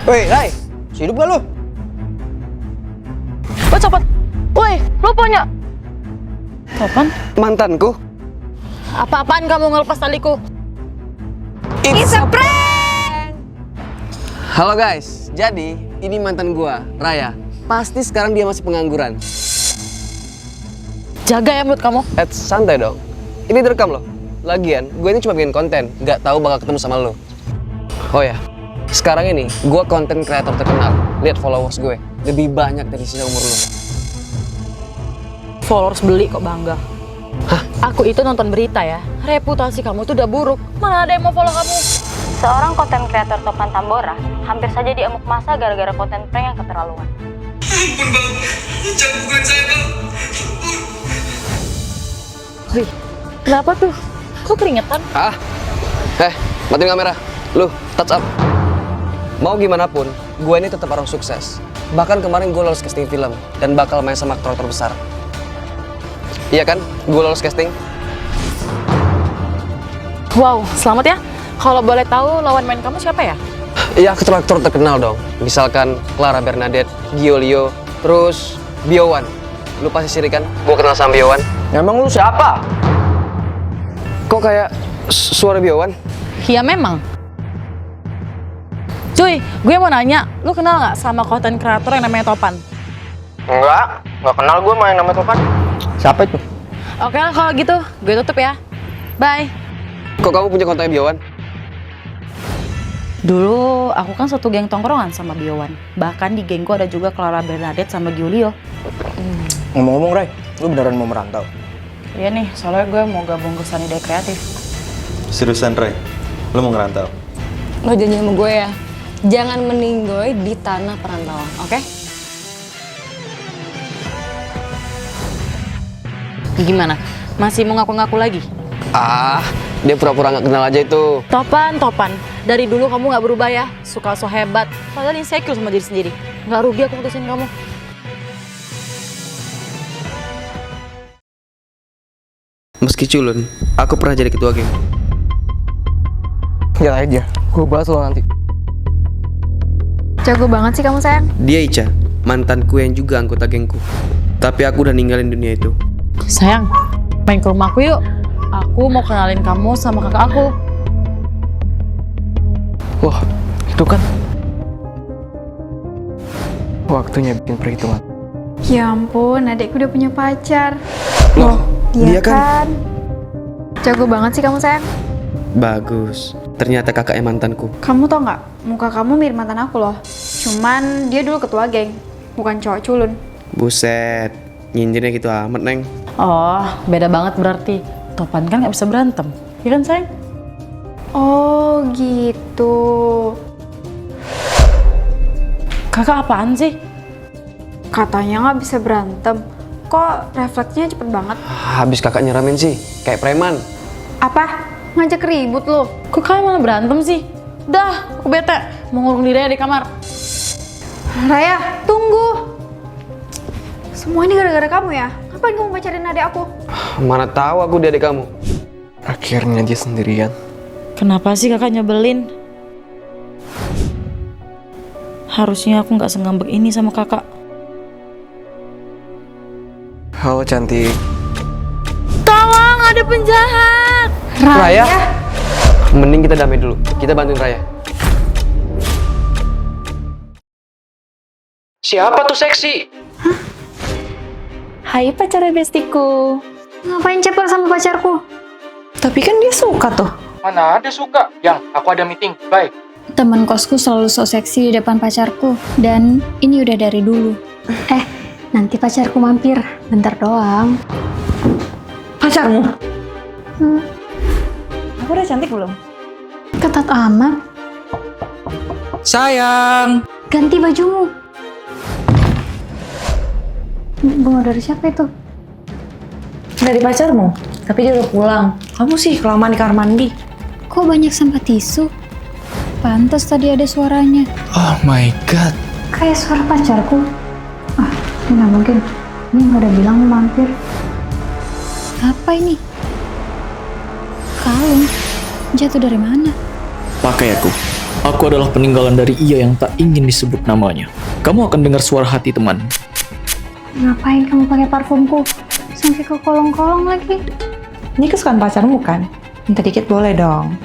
Woi, Rai, masih hidup gak lu? Woi, Topan. Woi, lu punya Topan? Mantanku? Apa-apaan kamu ngelepas taliku? It's a prank! Halo guys, jadi ini mantan gua, Raya. Pasti sekarang dia masih pengangguran. Jaga ya mulut kamu. Santai dong. Ini direkam loh. Lagian, gue ini cuma bikin konten, nggak tahu bakal ketemu sama lo. Oh ya, sekarang ini gue konten kreator terkenal. Lihat followers gue, lebih banyak dari sisa umur lo. Followers beli kok bangga. Hah? Aku itu nonton berita ya. Reputasi kamu tuh udah buruk. Mana ada yang mau follow kamu? Seorang konten kreator Topan Tambora hampir saja diamuk massa gara-gara konten prank yang keterlaluan. Ampun bang, jangan bukan saya bang. Wih, kenapa tuh? Kok keringetan? Matiin kamera. Lu, touch up. Mau gimana pun, gue ini tetap orang sukses. Bahkan kemarin gue lolos casting film dan bakal main sama aktor terbesar. Iya kan? Gue lolos casting. Wow, selamat ya. Kalau boleh tahu lawan main kamu siapa ya? Iya, aktor-aktor terkenal dong. Misalkan Clara Bernadette, Giolio, terus Biowan. Lu pasti sirik kan? Gue kenal sama Biowan. Emang lu siapa? Kok kayak suara Biowan? Iya memang. Cuy, gue mau nanya, lu kenal nggak sama konten kreator yang namanya Topan? Nggak kenal gue sama yang namanya Topan. Siapa itu? Oke lah kalau gitu, gue tutup ya. Bye. Kok kamu punya kontaknya Biowan? Dulu aku kan satu geng tongkrongan sama Biowan. Bahkan di gengku ada juga Clara Bernadette sama Giulio. Ngomong-ngomong, Ray, lu beneran mau merantau? Iya nih, soalnya gue mau gabung ke Sanida Kreatif. Seriusan, Ray? Lu mau ngerantau? Lo janji sama gue ya, jangan meninggoy di tanah perantauan, oke? Gimana? Masih mau ngaku-ngaku lagi? Dia pura-pura nggak kenal aja itu. Topan. Dari dulu kamu nggak berubah ya. Suka so hebat. Padahal insecure sama diri sendiri. Nggak rugi aku putusin kamu. Meski culun, aku pernah jadi ketua geng. Lihat aja, gue bahas lo nanti. Jago banget sih kamu sayang. Dia Ica, mantanku yang juga anggota gengku. Tapi aku udah ninggalin dunia itu. Sayang, main ke rumahku yuk. Aku mau kenalin kamu sama kakak aku. Wah, itu kan waktunya bikin perhitungan. Ya ampun, adikku udah punya pacar. Loh, Dia kan. Jago banget sih kamu sayang. Bagus. Ternyata kakaknya mantanku. Kamu tau nggak, muka kamu mirip mantan aku loh. Cuman dia dulu ketua geng, bukan cowok culun. Buset, nyindirnya gitu amat, Neng. Oh, beda banget berarti. Topan kan nggak bisa berantem. Iya kan sayang? Oh gitu. Kakak apaan sih? Katanya nggak bisa berantem. Kok refleksnya cepet banget? Habis kakak nyeramin sih, kayak preman. Apa? Ngajak ribut lo? Kok kalian malah berantem sih? Dah, aku bete. Mau ngurung diri aja di kamar. Raya, tunggu. Semua ini gara-gara kamu ya? Kapan kamu pacarin adik aku? Mana tahu aku dia adik kamu. Akhirnya dia sendirian. Kenapa sih kakak nyebelin? Harusnya aku nggak sengambek ini sama kakak. Halo cantik. Tolong, ada penjahat! Raya? Mending kita damai dulu. Kita bantuin Raya. Siapa tuh seksi? Hai pacarnya bestiku. Ngapain cepet sama pacarku? Tapi kan dia suka tuh. Mana ada suka? Yang, aku ada meeting, bye. Temen kosku selalu so seksi di depan pacarku. Dan ini udah dari dulu. Nanti pacarku mampir. Bentar doang. Pacarmu? Aku udah cantik belum? Ketat amat. Sayang. Ganti bajumu. Bunga dari siapa itu? Dari pacarmu? Tapi dia udah pulang. Kamu sih kelamaan di kamar mandi. Kok banyak sampah tisu? Pantes tadi ada suaranya. Oh my god. Kayak suara pacarku. Ini nggak mungkin. Ini udah bilang mau mampir. Apa ini? Kalung. Jatuh dari mana? Pakai aku. Aku adalah peninggalan dari ia yang tak ingin disebut namanya. Kamu akan dengar suara hati teman. Ngapain kamu pakai parfumku? Sampai ke kolong-kolong lagi. Ini kesukaan pacarmu kan? Minta dikit boleh dong.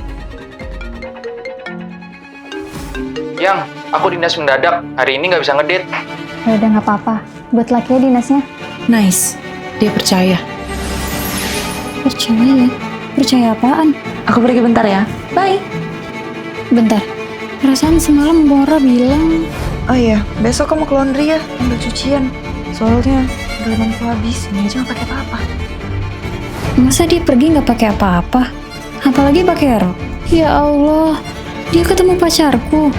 Yang, aku dinas mendadak. Hari ini nggak bisa ngedate. Ya udah nggak apa-apa. Buat laki ya dinasnya. Nice. Dia percaya. Percaya? Percaya apaan? Aku pergi bentar ya. Bye. Bentar. Perasaan semalam Bora bilang Oh iya, besok kamu ke laundry ya, ambil cucian. Soalnya dalemanku habis, ini aja nggak pakai apa-apa. masa dia pergi nggak pakai apa-apa, apalagi pakai rok. Ya Allah, dia ketemu pacarku.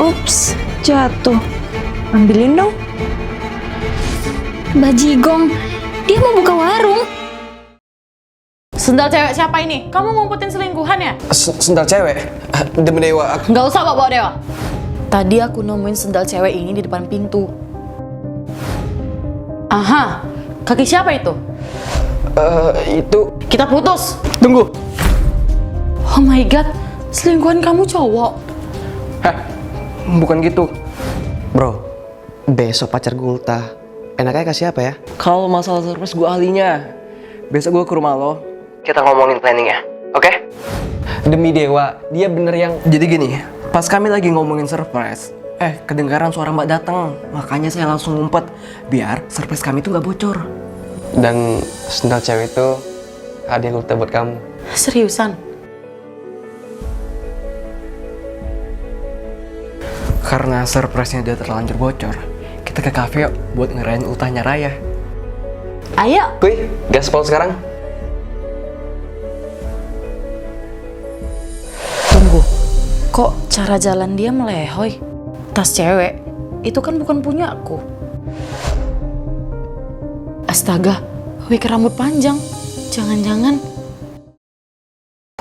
Ups, jatuh. Ambilin dong. Bajigong, dia mau buka warung. Sendal cewek siapa ini? Kamu ngumpetin selingkuhan ya? Sendal cewek? Demi dewa, aku... Nggak usah bawa Dewa. Tadi aku nemuin sendal cewek ini di depan pintu. Aha, kaki siapa itu? Itu... Kita putus. Tunggu! Oh my god, selingkuhan kamu cowok. Hah? Bukan gitu. Bro, besok pacar gue ultah. Enaknya kasih apa ya? Kalau masalah surprise gue ahlinya. Besok gue ke rumah lo. Kita ngomongin planningnya, oke? Demi dewa, dia bener yang... Jadi gini, pas kami lagi ngomongin surprise, kedengaran suara Mbak datang. Makanya saya langsung ngumpet, biar surprise kami tuh nggak bocor. Dan sendal cewek itu hadiah ultah buat kamu. Seriusan? Karena surprise-nya udah terlanjur bocor, kita ke cafe yuk buat ngerayain ultahnya Raya. Ayo. Kuy, gaspol sekarang. Tunggu, kok cara jalan dia melehoy? Tas cewek, itu kan bukan punya aku. Astaga, wig rambut panjang. Jangan-jangan...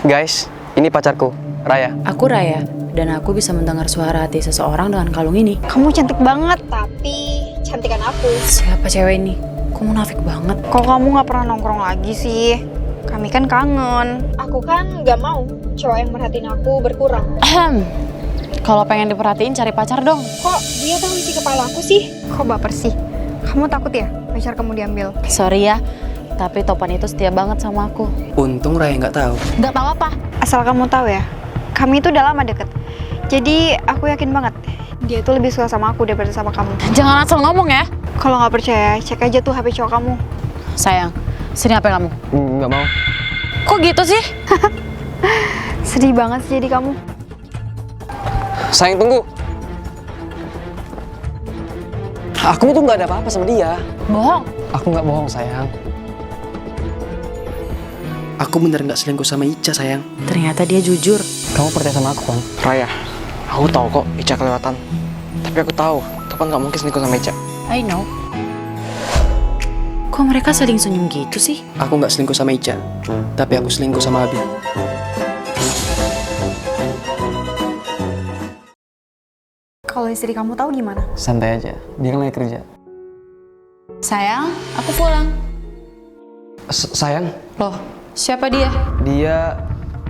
Guys, ini pacarku, Raya. Aku Raya, dan aku bisa mendengar suara hati seseorang dengan kalung ini. Kamu cantik banget, tapi cantikan aku. Siapa cewek ini? Kok munafik banget? Kok kamu nggak pernah nongkrong lagi sih? Kami kan kangen. Aku kan nggak mau cowok yang merhatiin aku berkurang. Kalau pengen diperhatiin cari pacar dong. Kok dia tahu isi kepala aku sih? Kok baper sih? Kamu takut ya pacar kamu diambil? Sorry ya, tapi Topan itu setia banget sama aku. Untung Raya nggak tahu. Nggak tahu apa? Asal kamu tahu ya, kami itu udah lama deket. Jadi aku yakin banget dia itu lebih suka sama aku daripada sama kamu. Jangan asal ngomong ya. Kalau nggak percaya, cek aja tuh HP cowok kamu. Sayang, sini HP kamu. Nggak mau. Kok gitu sih? Sedih banget sih jadi kamu. Sayang, tunggu. Aku tuh nggak ada apa-apa sama dia. Bohong. Aku nggak bohong, sayang. Aku bener nggak selingkuh sama Ica, sayang. Ternyata dia jujur. Kamu percaya sama aku, kan? Raya, aku tahu kok Ica kelewatan. Tapi aku tahu, Topan nggak mungkin selingkuh sama Ica. I know. Kok mereka saling senyum gitu sih? Aku nggak selingkuh sama Ica, tapi aku selingkuh sama Abi. Kalau istri kamu tahu gimana? Santai aja, dia kan lagi kerja. Sayang, aku pulang. Sayang, Loh, siapa dia? dia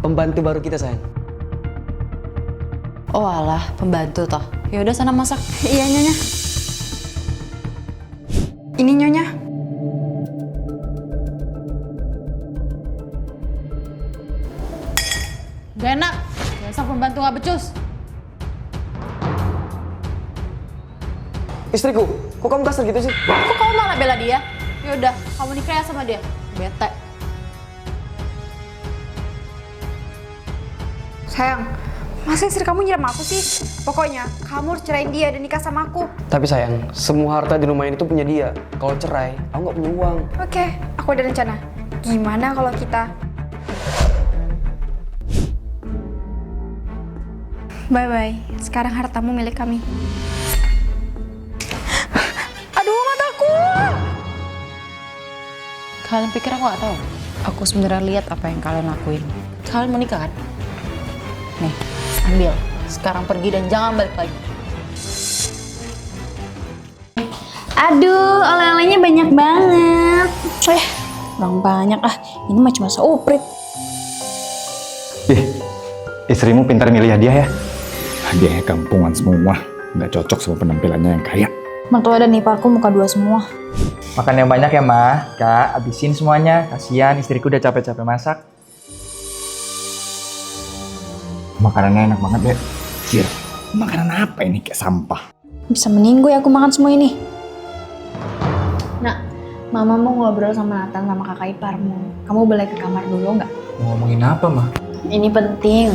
pembantu baru kita, sayang. Oh alah, pembantu toh. Ya udah sana masak. Iya nyonya. Ini nyonya. Gak enak. Dasar pembantu gak becus. Istriku, kok kamu kasar gitu sih? Kok kamu malah bela dia? Ya udah, kamu nikah ya sama dia. Bete. Sayang, masa istri kamu nyiram aku sih? Pokoknya kamu harus cerain dia dan nikah sama aku. Tapi sayang, semua harta di rumah ini tuh punya dia. Kalau cerai, aku nggak punya uang. Oke, aku ada rencana. Gimana kalau kita... Bye-bye, sekarang hartamu milik kami. Aduh, mataku! Kalian pikir aku gak tahu? Aku sebenarnya lihat apa yang kalian lakuin. Kalian mau nikah kan? Nih, ambil. Sekarang pergi dan jangan balik lagi. Aduh, oleh-olehnya banyak banget. Kurang banyak ah. Ini mah cuma seuprit. istrimu pintar milih hadiah ya. Hadiahnya kampungan semua, nggak cocok sama penampilannya yang kaya. Mertua dan iparku muka dua semua. Makan yang banyak ya, Ma. Kak, habisin semuanya. Kasihan istriku udah capek-capek masak. Makanannya enak banget, Dek. Cir, makanan apa ini kayak sampah? Bisa meninggu ya aku makan semua ini. Nak, Mama mau ngobrol sama Nathan sama kakak iparmu. Kamu boleh ke kamar dulu nggak? Mau ngomongin apa, Ma? Ini penting.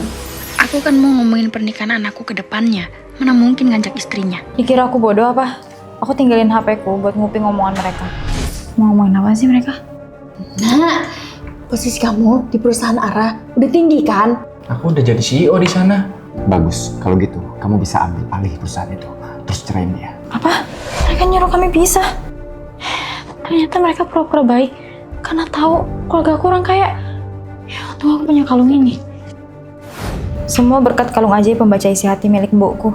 Aku kan mau ngomongin pernikahan anakku ke depannya. Mana mungkin ngajak istrinya? Dikira aku bodoh apa? Aku tinggalin HP-ku buat nguping omongan mereka. Mau ngomongin apa sih mereka? Nah, posisi kamu di perusahaan Ara udah tinggi kan? Aku udah jadi CEO di sana. Bagus, kalau gitu kamu bisa ambil alih perusahaan itu, terus cerain dia. Apa? Mereka nyuruh kami pisah. Ternyata mereka pura-pura baik karena tahu keluarga aku orang kaya. Ya, untung aku punya kalung ini. Semua berkat kalung ajaib pembaca isi hati milik mbokku.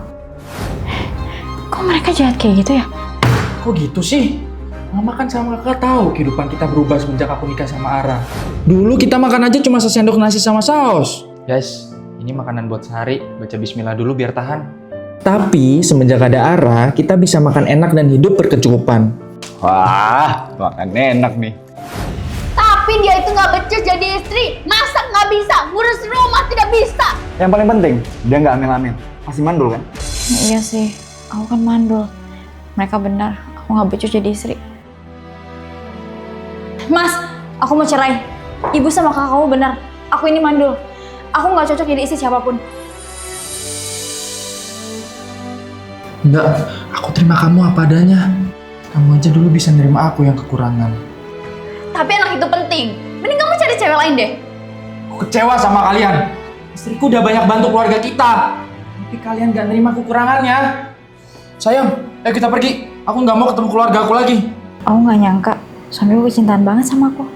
Kok mereka jahat kayak gitu ya? Kok gitu sih? Mama kan sama kakak tahu kehidupan kita berubah semenjak aku nikah sama Ara. Dulu kita makan aja cuma sesendok nasi sama saus. Guys, ini makanan buat sehari. Baca bismillah dulu biar tahan. Tapi semenjak ada Ara, kita bisa makan enak dan hidup berkecukupan. Wah, makan enak nih. Tapi dia itu nggak becus jadi istri, masak nggak bisa, ngurus rumah tidak bisa. Yang paling penting, dia nggak amil-amil. Pasti mandul kan? Iya sih, aku kan mandul. Mereka benar, aku nggak becus jadi istri. Mas, aku mau cerai. Ibu sama kakak kamu benar, aku ini mandul. Aku nggak cocok jadi istri siapapun. Enggak, aku terima kamu apa adanya. Kamu aja dulu bisa nerima aku yang kekurangan. Tapi anak itu penting. Mending kamu cari cewek lain deh. Aku kecewa sama kalian. Istriku udah banyak bantu keluarga kita. Tapi kalian gak nerima kekurangannya. Sayang, ayo kita pergi. Aku gak mau ketemu keluarga aku lagi. Aku nggak nyangka, suamiku kecintaan banget sama aku.